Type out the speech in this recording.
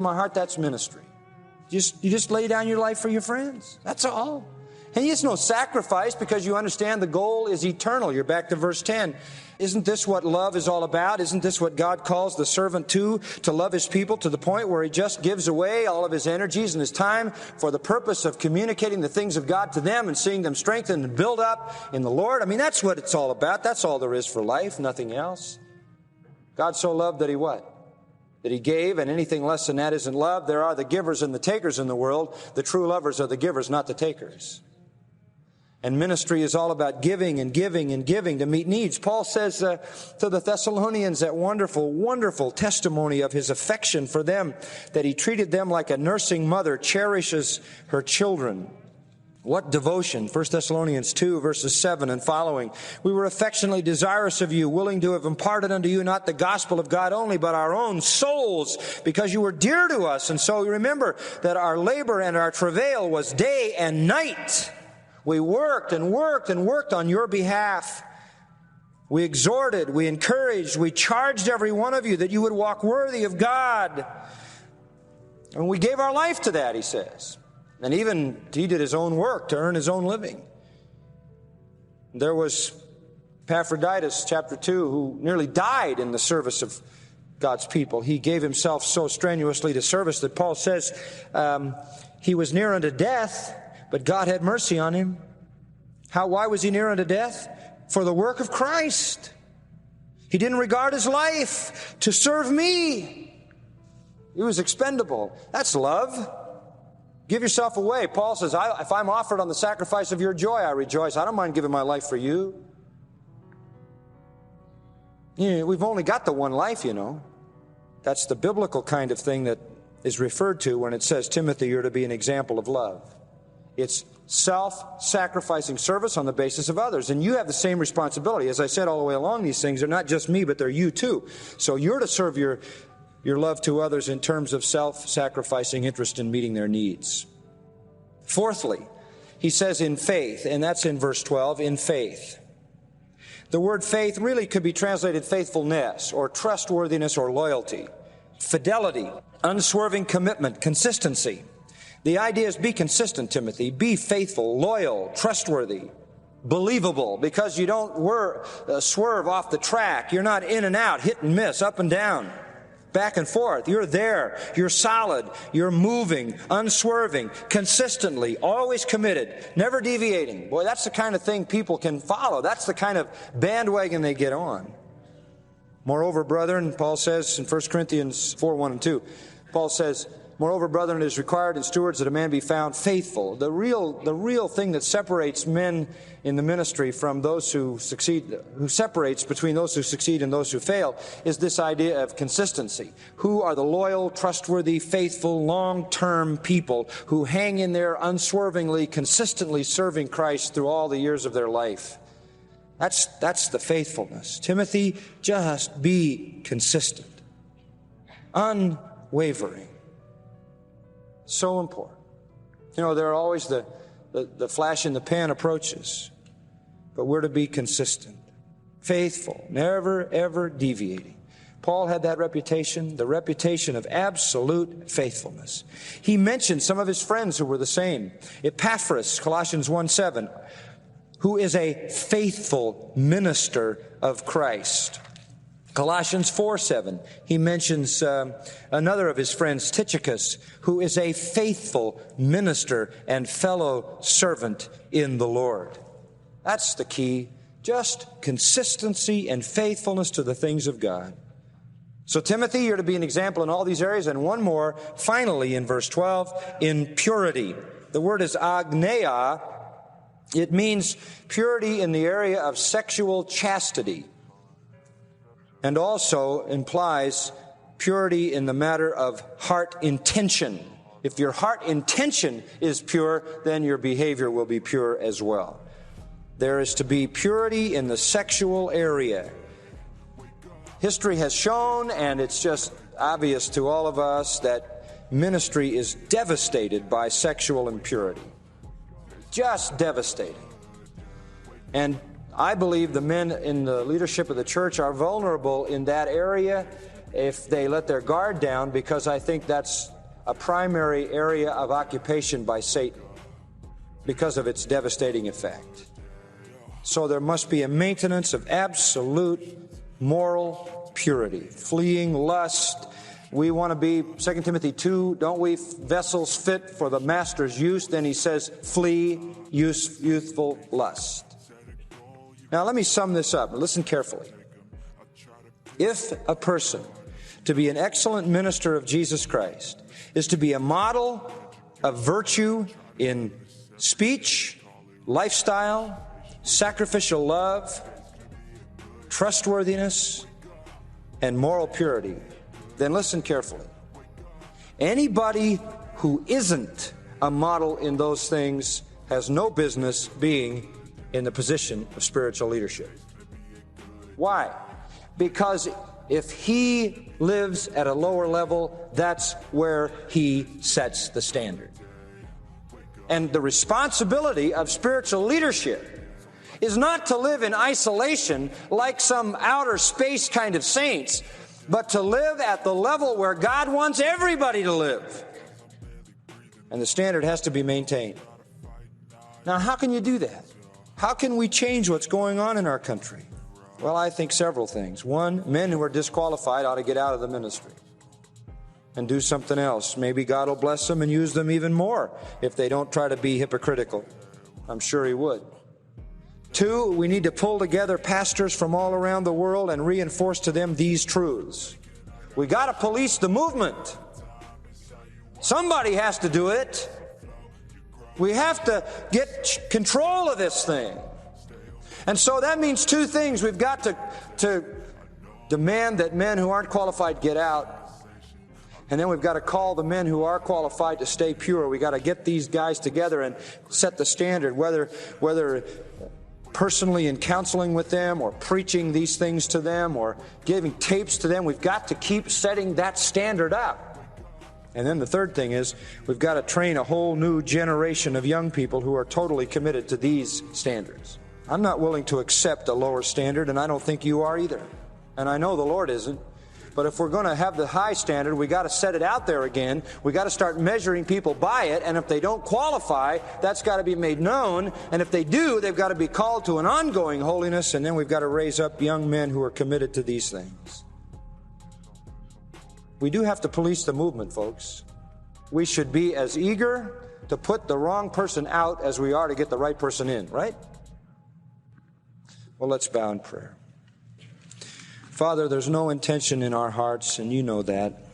my heart, that's ministry. You just lay down your life for your friends. That's all. And it's no sacrifice because you understand the goal is eternal. You're back to verse 10. Isn't this what love is all about? Isn't this what God calls the servant to love his people to the point where he just gives away all of his energies and his time for the purpose of communicating the things of God to them and seeing them strengthened and build up in the Lord? I mean, that's what it's all about. That's all there is for life, nothing else. God so loved that he what? That he gave, and anything less than that isn't love. There are the givers and the takers in the world. The true lovers are the givers, not the takers. And ministry is all about giving and giving and giving to meet needs. Paul says to the Thessalonians that wonderful, wonderful testimony of his affection for them, that he treated them like a nursing mother cherishes her children. What devotion. 1 Thessalonians 2, verses 7 and following. We were affectionately desirous of you, willing to have imparted unto you not the gospel of God only, but our own souls, because you were dear to us. And so remember that our labor and our travail was day and night. We worked and worked and worked on your behalf. We exhorted, we encouraged, we charged every one of you that you would walk worthy of God. And we gave our life to that, he says. And even he did his own work to earn his own living. There was Epaphroditus, chapter 2, who nearly died in the service of God's people. He gave himself so strenuously to service that Paul says he was near unto death, but God had mercy on him. Why was he near unto death? For the work of Christ. He didn't regard his life to serve me. He was expendable. That's love. Give yourself away. Paul says, if I'm offered on the sacrifice of your joy, I rejoice. I don't mind giving my life for you. We've only got the one life, you know. That's the biblical kind of thing that is referred to when it says, Timothy, you're to be an example of love. It's self-sacrificing service on the basis of others. And you have the same responsibility. As I said all the way along, these things are not just me, but they're you too. So you're to serve your love to others in terms of self-sacrificing interest in meeting their needs. Fourthly, he says in faith, and that's in verse 12, in faith. The word faith really could be translated faithfulness or trustworthiness or loyalty, fidelity, unswerving commitment, consistency. The idea is be consistent, Timothy. Be faithful, loyal, trustworthy, believable, because you don't swerve off the track. You're not in and out, hit and miss, up and down, back and forth. You're there. You're solid. You're moving, unswerving, consistently, always committed, never deviating. Boy, that's the kind of thing people can follow. That's the kind of bandwagon they get on. Moreover, brethren, Paul says in 1 Corinthians 4, 1 and 2, Paul says, moreover, brethren, it is required in stewards that a man be found faithful. The real thing that separates men in the ministry from those who succeed, who separates between those who succeed and those who fail, is this idea of consistency. Who are the loyal, trustworthy, faithful, long-term people who hang in there unswervingly, consistently serving Christ through all the years of their life? That's the faithfulness. Timothy, just be consistent, unwavering. So important. You know, there are always the flash in the pan approaches, but we're to be consistent, faithful, never, ever deviating. Paul had that reputation, the reputation of absolute faithfulness. He mentioned some of his friends who were the same. Epaphras, Colossians 1:7, who is a faithful minister of Christ. Colossians 4:7, he mentions another of his friends, Tychicus, who is a faithful minister and fellow servant in the Lord. That's the key, just consistency and faithfulness to the things of God. So Timothy, you're to be an example in all these areas. And one more, finally in verse 12, in purity. The word is agneia. It means purity in the area of sexual chastity, and also implies purity in the matter of heart intention. If your heart intention is pure, then your behavior will be pure as well. There is to be purity in the sexual area. History has shown, and it's just obvious to all of us, that ministry is devastated by sexual impurity. Just devastating. And I believe the men in the leadership of the church are vulnerable in that area if they let their guard down, because I think that's a primary area of occupation by Satan because of its devastating effect. So there must be a maintenance of absolute moral purity, fleeing lust. We want to be, 2 Timothy 2, don't we, vessels fit for the master's use. Then he says, flee youthful lust. Now let me sum this up. Listen carefully. If a person, to be an excellent minister of Jesus Christ, is to be a model of virtue in speech, lifestyle, sacrificial love, trustworthiness, and moral purity, then listen carefully. Anybody who isn't a model in those things has no business being in the position of spiritual leadership. Why? Because if he lives at a lower level, that's where he sets the standard. And the responsibility of spiritual leadership is not to live in isolation like some outer space kind of saints, but to live at the level where God wants everybody to live. And the standard has to be maintained. Now, how can you do that? How can we change what's going on in our country? Well, I think several things. One, men who are disqualified ought to get out of the ministry and do something else. Maybe God will bless them and use them even more if they don't try to be hypocritical. I'm sure he would. Two, we need to pull together pastors from all around the world and reinforce to them these truths. We got to police the movement. Somebody has to do it. We have to get control of this thing. And so that means two things. We've got to demand that men who aren't qualified get out. And then we've got to call the men who are qualified to stay pure. We've got to get these guys together and set the standard, whether personally in counseling with them or preaching these things to them or giving tapes to them. We've got to keep setting that standard up. And then the third thing is we've got to train a whole new generation of young people who are totally committed to these standards. I'm not willing to accept a lower standard, and I don't think you are either. And I know the Lord isn't. But if we're going to have the high standard, we got to set it out there again. We got to start measuring people by it. And if they don't qualify, that's got to be made known. And if they do, they've got to be called to an ongoing holiness. And then we've got to raise up young men who are committed to these things. We do have to police the movement, folks. We should be as eager to put the wrong person out as we are to get the right person in, right? Well, let's bow in prayer. Father, there's no intention in our hearts, and you know that,